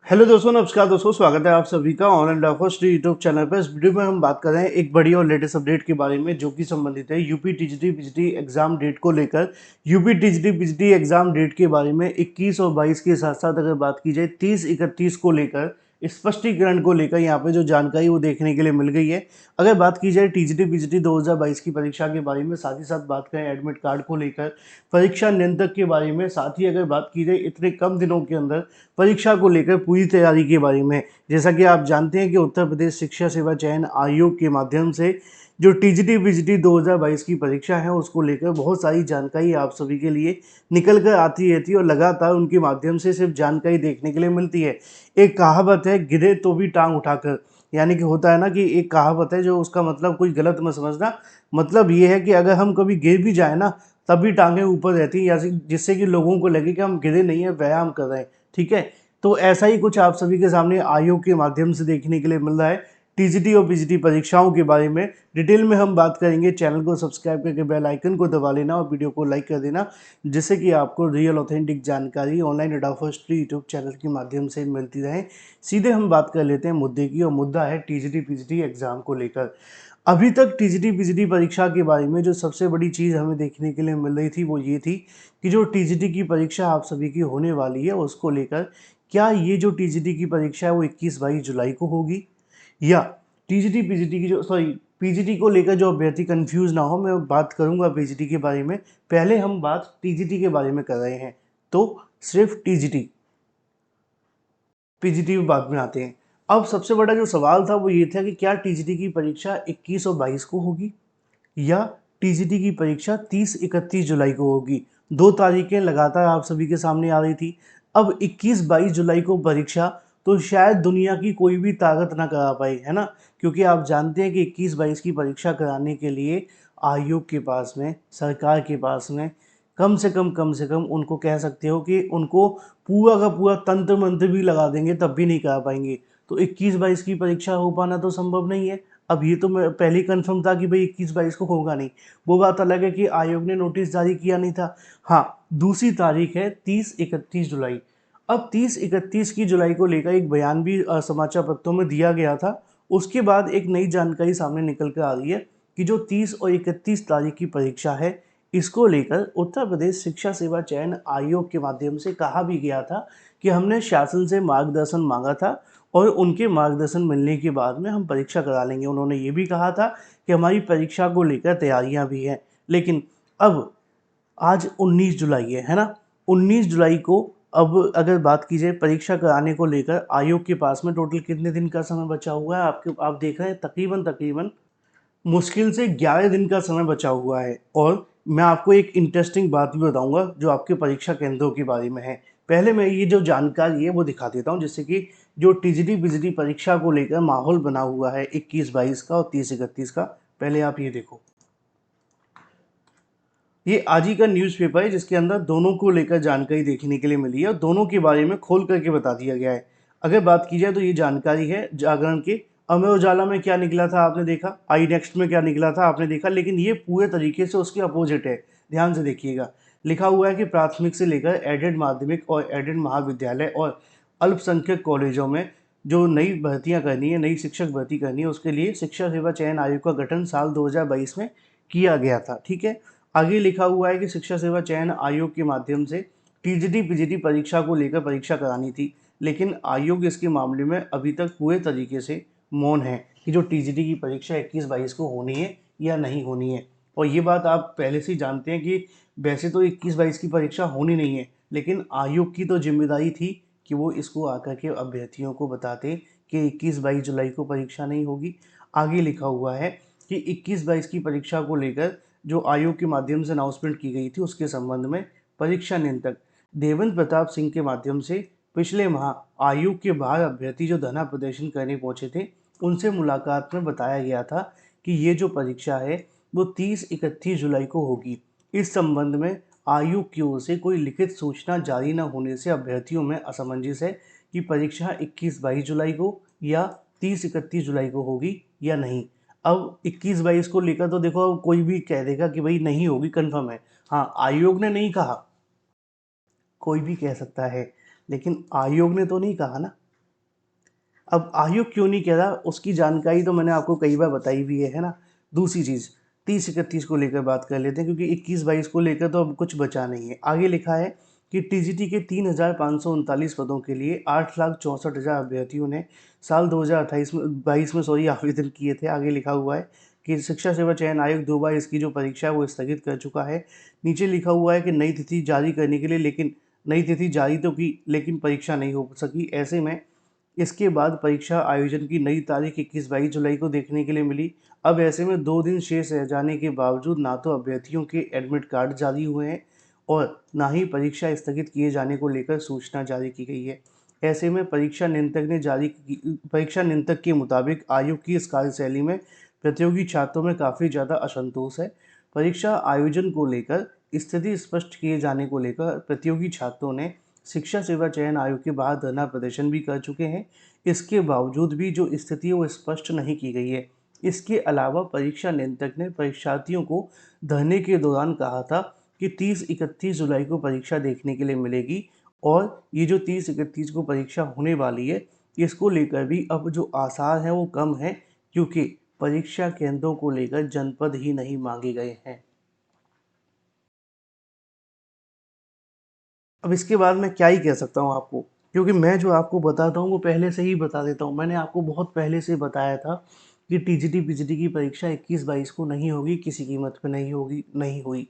Hello दोस्तों, नमस्कार दोस्तों। स्वागत है आप सभी का ऑनलाइन डाउट यूट्यूब चैनल पर। इस वीडियो में हम बात कर रहे हैं एक बड़ी और लेटेस्ट अपडेट के बारे में, जो कि संबंधित है UP TGT PGT exam date को लेकर। UP TGT PGT exam date के बारे में 21 और 22 के साथ साथ अगर बात की जाए 30 31 को लेकर स्पष्टीकरण को लेकर यहाँ पे जो जानकारी वो देखने के लिए मिल गई है। अगर बात की जाए टीजीटी पीजीटी 2022 की परीक्षा के बारे में, साथ ही साथ बात करें एडमिट कार्ड को लेकर, परीक्षा नियंत्रक के बारे में, साथ ही अगर बात की जाए इतने कम दिनों के अंदर परीक्षा को लेकर पूरी तैयारी के बारे में। जैसा कि आप जानते हैं कि उत्तर प्रदेश शिक्षा सेवा चयन आयोग के माध्यम से जो टीजीटी पीजीटी 2022 की परीक्षा है उसको लेकर बहुत सारी जानकारी आप सभी के लिए निकल कर आती रहती है और लगातार उनके माध्यम से सिर्फ जानकारी देखने के लिए मिलती है। एक कहावत है, गिरे तो भी टांग उठाकर, यानी कि होता है ना कि एक कहावत है जो उसका मतलब कोई गलत मत समझना। मतलब ये है कि अगर हम कभी गिर भी जाए ना तब भी टांगें ऊपर रहती हैं, या जिससे कि लोगों को लगे कि हम गिरे नहीं है, व्यायाम कर रहे हैं। ठीक है, तो ऐसा ही कुछ आप सभी के सामने आयोग के माध्यम से देखने के लिए मिल रहा है। टीजीटी और पीजीटी परीक्षाओं के बारे में डिटेल में हम बात करेंगे। चैनल को सब्सक्राइब करके बेल आइकन को दबा लेना और वीडियो को लाइक कर देना, जिससे कि आपको रियल ऑथेंटिक जानकारी ऑनलाइन एडाफर्स्ट यूट्यूब चैनल के माध्यम से मिलती रहे। सीधे हम बात कर लेते हैं मुद्दे की, और मुद्दा है टीजीटी पीजीटी एग्जाम को लेकर। अभी तक टीजीटी पीजीटी परीक्षा के बारे में जो सबसे बड़ी चीज़ हमें देखने के लिए मिल रही थी वो ये थी कि जो टीजीटी की परीक्षा आप सभी की होने वाली है उसको लेकर, क्या ये जो टीजीटी की परीक्षा है वो 21-22 जुलाई को होगी, या टीजीटी पीजीटी की जो पीजीटी को लेकर जो अभ्यर्थी कंफ्यूज ना हो, मैं बात करूंगा पीजीटी के बारे में। पहले हम बात टीजीटी के बारे में कर रहे हैं, तो सिर्फ टीजीटी, पीजीटी में बाद में आते हैं। अब सबसे बड़ा जो सवाल था वो ये था कि क्या टीजीटी की परीक्षा 21 और 22 को होगी, या टीजीटी की परीक्षा 30-31 जुलाई को होगी। दो तारीखें लगातार आप सभी के सामने आ रही थी। अब 21-22 जुलाई को परीक्षा तो शायद दुनिया की कोई भी ताकत ना करा पाई, है ना। क्योंकि आप जानते हैं कि 21-22 की परीक्षा कराने के लिए आयोग के पास में, सरकार के पास में कम से कम उनको कह सकते हो कि उनको पूरा का पूरा तंत्र मंत्र भी लगा देंगे तब भी नहीं करा पाएंगे। तो 21-22 की परीक्षा हो पाना तो संभव नहीं है। अब ये तो मैं पहले ही कन्फर्म था कि भाई 21-22 को होगा नहीं। वो बात अलग है कि आयोग ने नोटिस जारी किया नहीं था। हाँ, दूसरी तारीख है 30-31 जुलाई। अब 30-31 की जुलाई को लेकर एक बयान भी समाचार पत्रों में दिया गया था। उसके बाद एक नई जानकारी सामने निकल कर आ रही है कि जो 30 और 31 तारीख की परीक्षा है, इसको लेकर उत्तर प्रदेश शिक्षा सेवा चयन आयोग के माध्यम से कहा भी गया था कि हमने शासन से मार्गदर्शन मांगा था और उनके मार्गदर्शन मिलने के बाद में हम परीक्षा करा लेंगे। उन्होंने ये भी कहा था कि हमारी परीक्षा को लेकर तैयारियां भी हैं। लेकिन अब आज 19 जुलाई है ना। 19 जुलाई को अब अगर बात की जाए परीक्षा कराने को लेकर, आयोग के पास में टोटल कितने दिन का समय बचा हुआ है, आप देख रहे हैं तकरीबन तकरीबन मुश्किल से 11 दिन का समय बचा हुआ है। और मैं आपको एक इंटरेस्टिंग बात भी बताऊंगा जो आपके परीक्षा केंद्रों के बारे में है। पहले मैं ये जो जानकारी है वो दिखा देता हूँ, जिससे कि जो टीजीटी पीजीटी परीक्षा को लेकर माहौल बना हुआ है 21-22 का और 30-31 का, पहले आप ये देखो। ये आज ही का न्यूज़पेपर है जिसके अंदर दोनों को लेकर जानकारी देखने के लिए मिली है और दोनों के बारे में खोल करके बता दिया गया है। अगर बात की जाए तो ये जानकारी है जागरण के। अमर उजाला में क्या निकला था आपने देखा, आई नेक्स्ट में क्या निकला था आपने देखा, लेकिन ये पूरे तरीके से उसके अपोजिट है। ध्यान से देखिएगा, लिखा हुआ है कि प्राथमिक से लेकर एडेड माध्यमिक और एडेड महाविद्यालय और अल्पसंख्यक कॉलेजों में जो नई भर्तियां करनी है, नई शिक्षक भर्ती करनी है, उसके लिए शिक्षा सेवा चयन आयोग का गठन साल 2022 में किया गया था। ठीक है, आगे लिखा हुआ है कि शिक्षा सेवा चयन आयोग के माध्यम से टीजीटी पीजीटी परीक्षा को लेकर परीक्षा करानी थी, लेकिन आयोग इसके मामले में अभी तक पूरे तरीके से मौन है कि जो टीजीटी की परीक्षा 21-22 को होनी है या नहीं होनी है। और ये बात आप पहले से ही जानते हैं कि वैसे तो 21-22 की परीक्षा होनी नहीं है, लेकिन आयोग की तो जिम्मेदारी थी कि वो इसको आकर के अभ्यर्थियों को बताते कि 21-22 जुलाई को परीक्षा नहीं होगी। आगे लिखा हुआ है कि 21-22 की परीक्षा को लेकर जो आयोग के माध्यम से अनाउंसमेंट की गई थी उसके संबंध में परीक्षा नियंत्रक देवेंद्र प्रताप सिंह के माध्यम से पिछले माह आयोग के बाहर अभ्यर्थी जो धरना प्रदर्शन करने पहुंचे थे उनसे मुलाकात में बताया गया था कि ये जो परीक्षा है वो 30-31 जुलाई को होगी। इस संबंध में आयोग की ओर से कोई लिखित सूचना जारी न होने से अभ्यर्थियों में असमंजस है कि परीक्षा 21-22 जुलाई को या 30-31 जुलाई को होगी या नहीं। अब 21-22 को लेकर तो देखो कोई भी कह देगा कि भाई नहीं होगी, कंफर्म है। हाँ, आयोग ने नहीं कहा, कोई भी कह सकता है, लेकिन आयोग ने तो नहीं कहा ना। अब आयोग क्यों नहीं कह रहा, उसकी जानकारी तो मैंने आपको कई बार बताई भी है ना। दूसरी चीज़ 30-31 को लेकर बात कर लेते हैं, क्योंकि 21-22 को लेकर तो अब कुछ बचा नहीं है। आगे लिखा है कि टीजीटी के 3,539 पदों के लिए 8,64,000 अभ्यर्थियों ने साल 2028 में 22 में आवेदन किए थे। आगे लिखा हुआ है कि शिक्षा सेवा चयन आयोग 2 बार इसकी जो परीक्षा है वो स्थगित कर चुका है। नीचे लिखा हुआ है कि नई तिथि जारी करने के लिए, लेकिन नई तिथि जारी तो की लेकिन परीक्षा नहीं हो सकी। ऐसे में इसके बाद परीक्षा आयोजन की नई तारीख 21-22 जुलाई को देखने के लिए मिली। अब ऐसे में 2 दिन शेष रह जाने के बावजूद ना तो अभ्यर्थियों के एडमिट कार्ड जारी हुए हैं और ना ही परीक्षा स्थगित किए जाने को लेकर सूचना जारी की गई है। ऐसे में परीक्षा नियंत्रक के मुताबिक आयोग की इस कार्यशैली में प्रतियोगी छात्रों में काफ़ी ज़्यादा असंतोष है। परीक्षा आयोजन को लेकर स्थिति स्पष्ट किए जाने को लेकर प्रतियोगी छात्रों ने शिक्षा सेवा चयन आयोग के बाहर धरना प्रदर्शन भी कर चुके हैं। इसके बावजूद भी जो स्थिति है वो स्पष्ट नहीं की गई है। इसके अलावा परीक्षा नियंत्रक ने परीक्षार्थियों को धरने के दौरान कहा था कि 30-31 जुलाई को परीक्षा देखने के लिए मिलेगी, और ये जो 30-31 को परीक्षा होने वाली है, इसको लेकर भी अब जो आसार हैं वो कम हैं, क्योंकि परीक्षा केंद्रों को लेकर जनपद ही नहीं मांगे गए हैं। अब इसके बाद मैं क्या ही कह सकता हूँ आपको, क्योंकि मैं जो आपको बताता हूँ वो पहले से ही बता देता हूँ। मैंने आपको बहुत पहले से बताया था कि टीजीटी पीजीटी की परीक्षा 21-22 को नहीं होगी, किसी कीमत पे नहीं होगी, नहीं हुई।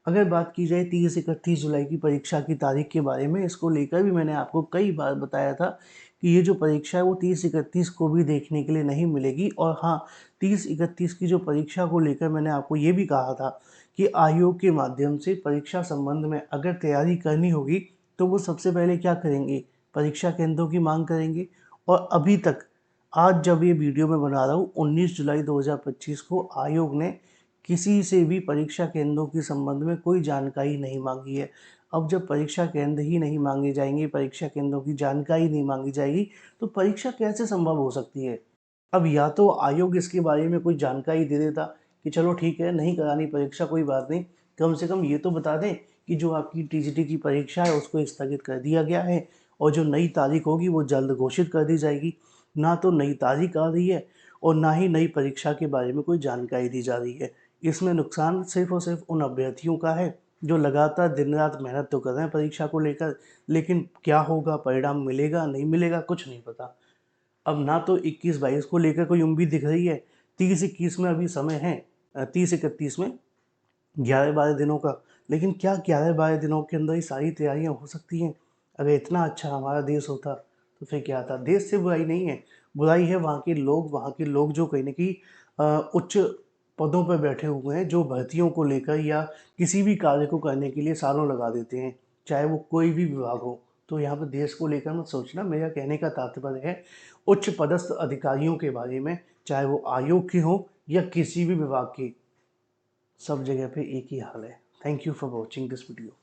अगर बात की जाए 30-31 जुलाई की परीक्षा की तारीख के बारे में, इसको लेकर भी मैंने आपको कई बार बताया था कि ये जो परीक्षा है वो 30-31 को भी देखने के लिए नहीं मिलेगी। और हाँ, 30-31 की जो परीक्षा को लेकर मैंने आपको ये भी कहा था कि आयोग के माध्यम से परीक्षा संबंध में अगर तैयारी करनी होगी तो वो सबसे पहले क्या करेंगे, परीक्षा केंद्रों की मांग करेंगे। और अभी तक, आज जब ये वीडियो मैं बना रहा हूँ 19 जुलाई 2025 को, आयोग ने किसी से भी परीक्षा केंद्रों के संबंध में कोई जानकारी नहीं मांगी है। अब जब परीक्षा केंद्र ही नहीं मांगे जाएंगे, परीक्षा केंद्रों की जानकारी नहीं मांगी जाएगी, तो परीक्षा कैसे संभव हो सकती है। अब या तो आयोग इसके बारे में कोई जानकारी दे देता कि चलो ठीक है, नहीं करानी परीक्षा, कोई बात नहीं, कम से कम ये तो बता दें कि जो आपकी टीजीटी की परीक्षा है उसको स्थगित कर दिया गया है और जो नई तारीख होगी वो जल्द घोषित कर दी जाएगी। ना तो नई तारीख आ रही है और ना ही नई परीक्षा के बारे में कोई जानकारी दी जा रही है। इसमें नुकसान सिर्फ और सिर्फ उन अभ्यर्थियों का है जो लगातार दिन रात मेहनत तो कर रहे हैं परीक्षा को लेकर, लेकिन क्या होगा, परिणाम मिलेगा नहीं मिलेगा, कुछ नहीं पता। अब ना तो 21-22 को लेकर कोई उम्मीद दिख रही है। 30-21 में अभी समय है, 30-31 में 11-12 दिनों का। लेकिन क्या 11-12 दिनों के अंदर ही सारी तैयारियां हो सकती हैं? अगर इतना अच्छा हमारा देश होता तो फिर क्या था। देश से बुराई नहीं है, बुराई है वहाँ के लोग जो कहीं ना कहीं उच्च पदों पर बैठे हुए हैं, जो भर्तियों को लेकर या किसी भी कार्य को करने के लिए सालों लगा देते हैं, चाहे वो कोई भी विभाग हो। तो यहाँ पर देश को लेकर मत सोचना। मेरा कहने का तात्पर्य है उच्च पदस्थ अधिकारियों के बारे में, चाहे वो आयोग के हों या किसी भी विभाग की, सब जगह पे एक ही हाल है। Thank you for watching this video.